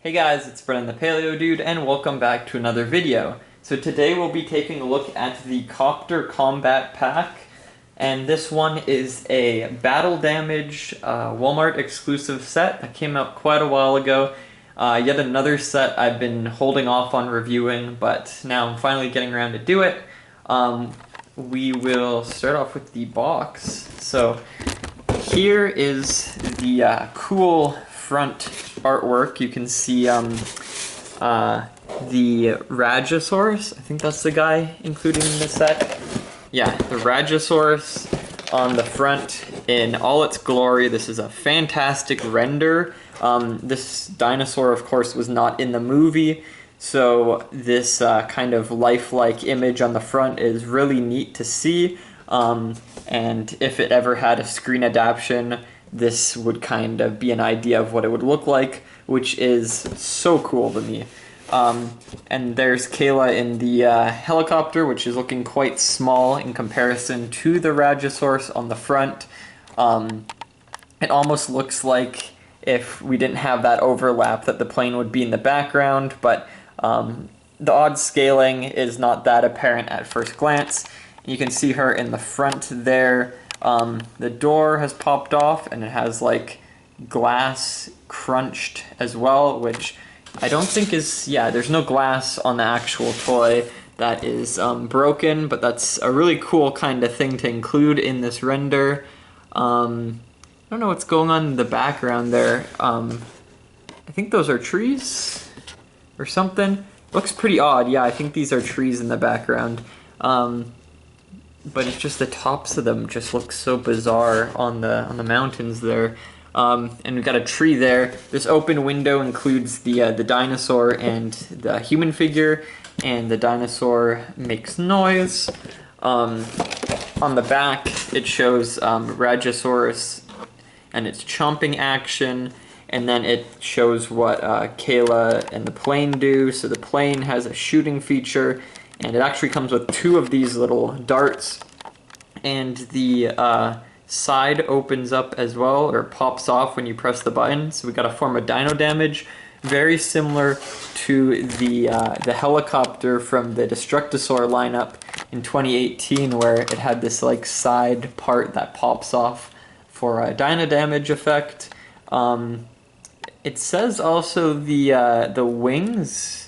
Hey guys, it's Brennan the Paleo Dude, and welcome back to another video. So today we'll be taking a look at the Copter Combat Pack, and this one is a battle damage Walmart exclusive set that came out quite a while ago. Yet another set I've been holding off on reviewing, but now I'm finally getting around to do it. We will start off with the box. So here is the cool front artwork. You can see the Rajasaurus. I think that's the guy included in the set. Yeah, the Rajasaurus on the front in all its glory. This is a fantastic render. This dinosaur, of course, was not in the movie, so this kind of lifelike image on the front is really neat to see. And if it ever had a screen adaptation, this would kind of be an idea of what it would look like, which is so cool to me. And there's Kayla in the helicopter, which is looking quite small in comparison to the Rajasaurus on the front. It almost looks like if we didn't have that overlap that the plane would be in the background, but the odd scaling is not that apparent at first glance. You can see her in the front there. The door has popped off and it has like glass crunched as well, which I don't think is, yeah, there's no glass on the actual toy that is broken, but that's a really cool kind of thing to include in this render. I don't know what's going on in the background there. I think those are trees or something. Looks pretty odd. Yeah, I think these are trees in the background. But it's just the tops of them just look so bizarre on the mountains there. And we've got a tree there. This open window includes the dinosaur and the human figure, and the dinosaur makes noise. On the back, it shows Rajasaurus and its chomping action, and then it shows what Kayla and the plane do. So the plane has a shooting feature, and it actually comes with two of these little darts, and the side opens up as well, or pops off when you press the button. So we got a form of dino damage, very similar to the helicopter from the Lystrosaurus lineup in 2018, where it had this like side part that pops off for a dino damage effect. It says also the wings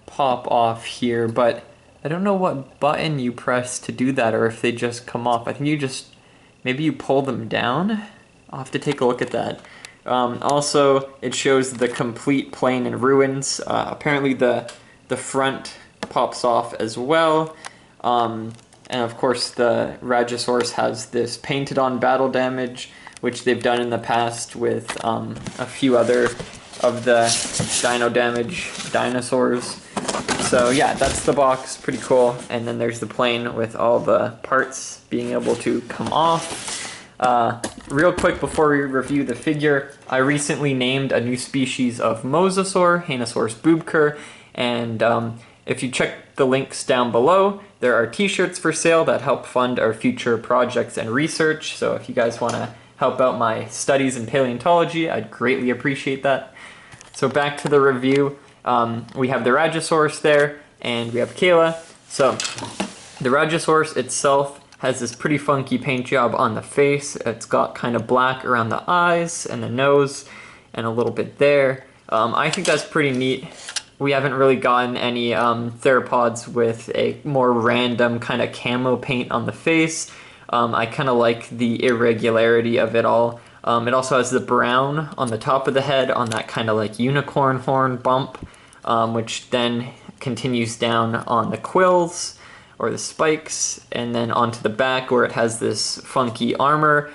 pop off here, but I don't know what button you press to do that, or if they just come off. I think you just, maybe you pull them down? I'll have to take a look at that. Also, it shows the complete plane in ruins. Apparently the front pops off as well. And of course the Rajasaurus has this painted on battle damage, which they've done in the past with a few other of the dino damage dinosaurs. So yeah, that's the box, pretty cool. And then there's the plane with all the parts being able to come off. Real quick before we review the figure, I recently named a new species of mosasaur, Hanosaurus boobker, and if you check the links down below, there are t-shirts for sale that help fund our future projects and research. So if you guys want to help out my studies in paleontology, I'd greatly appreciate that. So back to the review. We have the Rajasaurus there, and we have Kayla. So the Rajasaurus itself has this pretty funky paint job on the face. It's got kind of black around the eyes and the nose and a little bit there. I think that's pretty neat. We haven't really gotten any theropods with a more random kind of camo paint on the face. I kind of like the irregularity of it all. It also has the brown on the top of the head on that kind of like unicorn horn bump, which then continues down on the quills or the spikes, and then onto the back where it has this funky armor,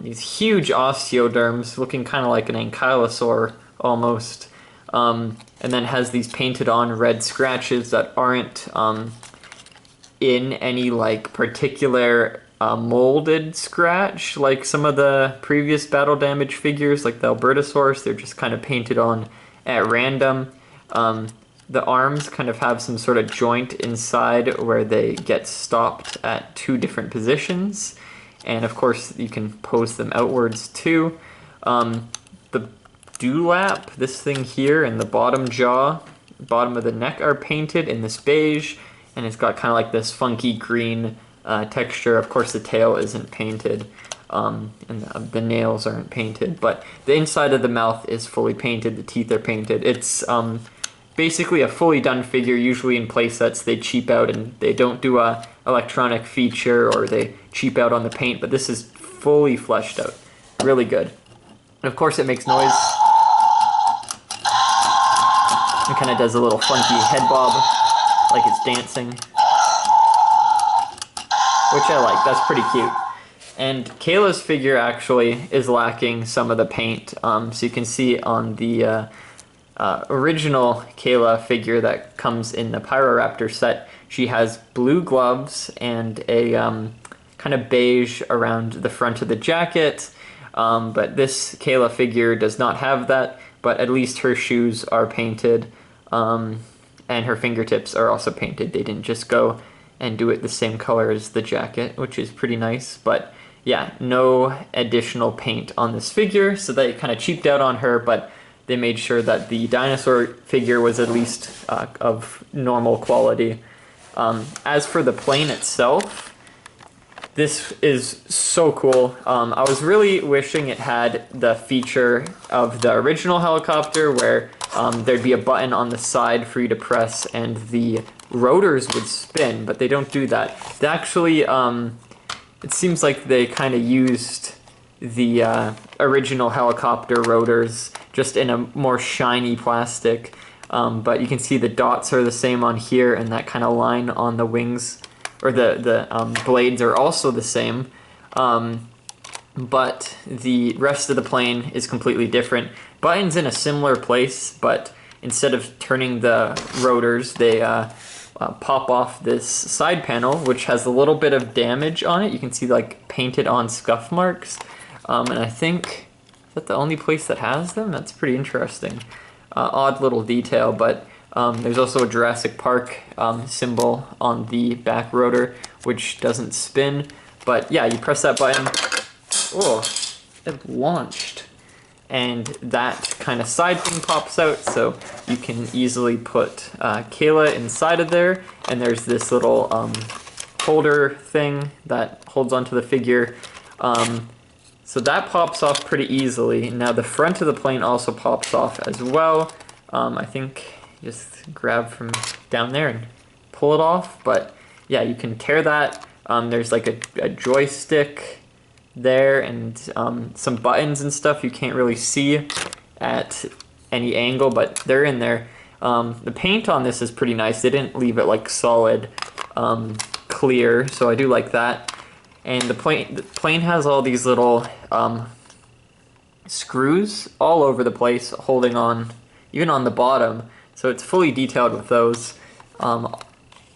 these huge osteoderms looking kind of like an ankylosaur almost, and then has these painted on red scratches that aren't in any like particular molded scratch like some of the previous battle damage figures like the Albertosaurus. They're just kind of painted on at random. The arms kind of have some sort of joint inside where they get stopped at two different positions, and of course you can pose them outwards too. The dewlap, this thing here, and the bottom jaw, bottom of the neck are painted in this beige, and it's got kind of like this funky green texture. Of course, the tail isn't painted, and the nails aren't painted, but the inside of the mouth is fully painted, the teeth are painted. It's basically a fully done figure. Usually in play sets they cheap out and they don't do a electronic feature, or they cheap out on the paint, but this is fully fleshed out. Really good. And of course it makes noise. It kind of does a little funky head bob, like it's dancing. Which I like, that's pretty cute. And Kayla's figure actually is lacking some of the paint. So you can see on the original Kayla figure that comes in the Pyroraptor set, she has blue gloves and a kind of beige around the front of the jacket. But this Kayla figure does not have that, but at least her shoes are painted, and her fingertips are also painted. They didn't just go and do it the same color as the jacket, which is pretty nice. But yeah, no additional paint on this figure, so they kind of cheaped out on her, but they made sure that the dinosaur figure was at least of normal quality. As for the plane itself, this is so cool. I was really wishing it had the feature of the original helicopter where there'd be a button on the side for you to press and the rotors would spin, but they don't do that. They actually, it seems like they kind of used the original helicopter rotors just in a more shiny plastic. But you can see the dots are the same on here, and that kind of line on the wings, or the blades are also the same. But the rest of the plane is completely different. Button's in a similar place, but instead of turning the rotors, they pop off this side panel, which has a little bit of damage on it. You can see like painted on scuff marks. And I think, is that the only place that has them? That's pretty interesting. Odd little detail, but there's also a Jurassic Park symbol on the back rotor, which doesn't spin. But yeah, you press that button, oh, it launched. And that kind of side thing pops out, so you can easily put Kayla inside of there. And there's this little holder thing that holds onto the figure. So that pops off pretty easily. Now the front of the plane also pops off as well. I think just grab from down there and pull it off. But yeah, you can tear that. There's like a joystick there and some buttons and stuff you can't really see at any angle, but they're in there. The paint on this is pretty nice. They didn't leave it like solid clear, so I do like that. And the plane has all these little screws all over the place holding on, even on the bottom, so it's fully detailed with those.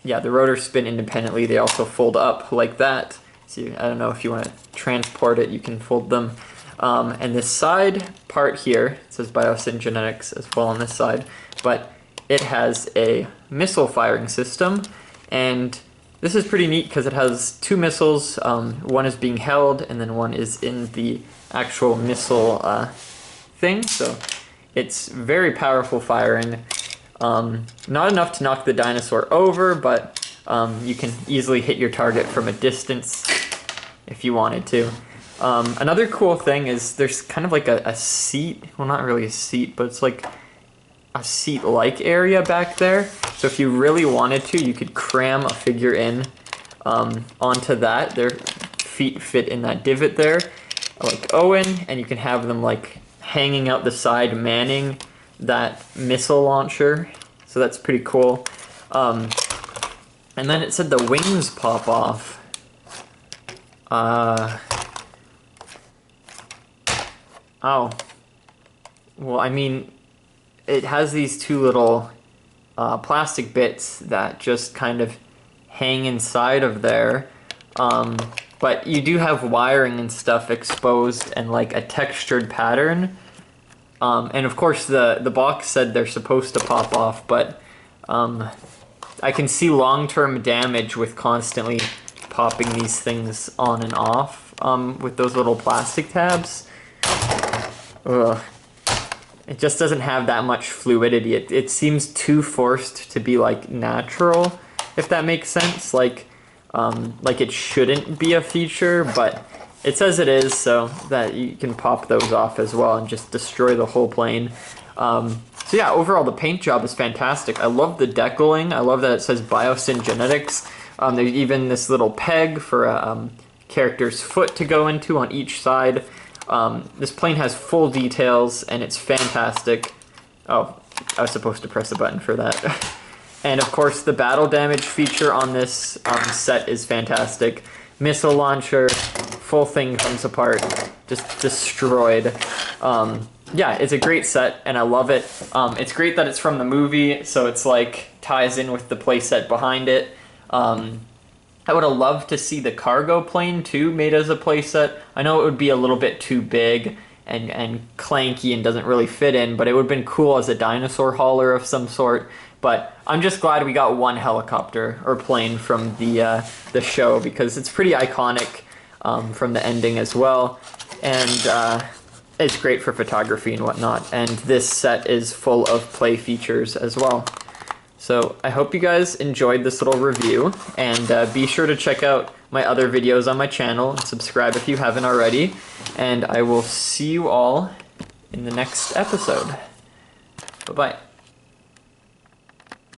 Yeah, the rotors spin independently. They also fold up like that. So I don't know if you want to transport it, you can fold them. And this side part here, it says Biosyn Genetics as well on this side, but it has a missile firing system, and this is pretty neat because it has two missiles. One is being held, and then one is in the actual missile thing. So it's very powerful firing. Not enough to knock the dinosaur over, but you can easily hit your target from a distance if you wanted to. Another cool thing is there's kind of like a seat. Well, not really a seat, but it's like a seat-like area back there. So if you really wanted to, you could cram a figure in onto that. Their feet fit in that divot there, like Owen, and you can have them like hanging out the side, manning that missile launcher. So that's pretty cool. And then it said the wings pop off. Oh. Well, I mean, it has these two little plastic bits that just kind of hang inside of there. But you do have wiring and stuff exposed and like a textured pattern. And of course the box said they're supposed to pop off, but I can see long-term damage with constantly popping these things on and off with those little plastic tabs. Ugh. it just doesn't have that much fluidity. It seems too forced to be like natural, if that makes sense. Like it shouldn't be a feature, but it says it is, so that you can pop those off as well and just destroy the whole plane. So yeah, overall the paint job is fantastic. I love the decaling. I love that it says Biosyn Genetics. There's even this little peg for a character's foot to go into on each side. This plane has full details and it's fantastic. Oh, I was supposed to press a button for that. And of course the battle damage feature on this set is fantastic. Missile launcher, full thing comes apart, just destroyed. Yeah, it's a great set and I love it. It's great that it's from the movie, so it's like ties in with the playset behind it. I would have loved to see the cargo plane too made as a playset. I know it would be a little bit too big and clanky and doesn't really fit in, but it would have been cool as a dinosaur hauler of some sort. But I'm just glad we got one helicopter or plane from the show, because it's pretty iconic from the ending as well. And it's great for photography and whatnot. And this set is full of play features as well. So I hope you guys enjoyed this little review, and be sure to check out my other videos on my channel and subscribe if you haven't already. And I will see you all in the next episode. Bye-bye.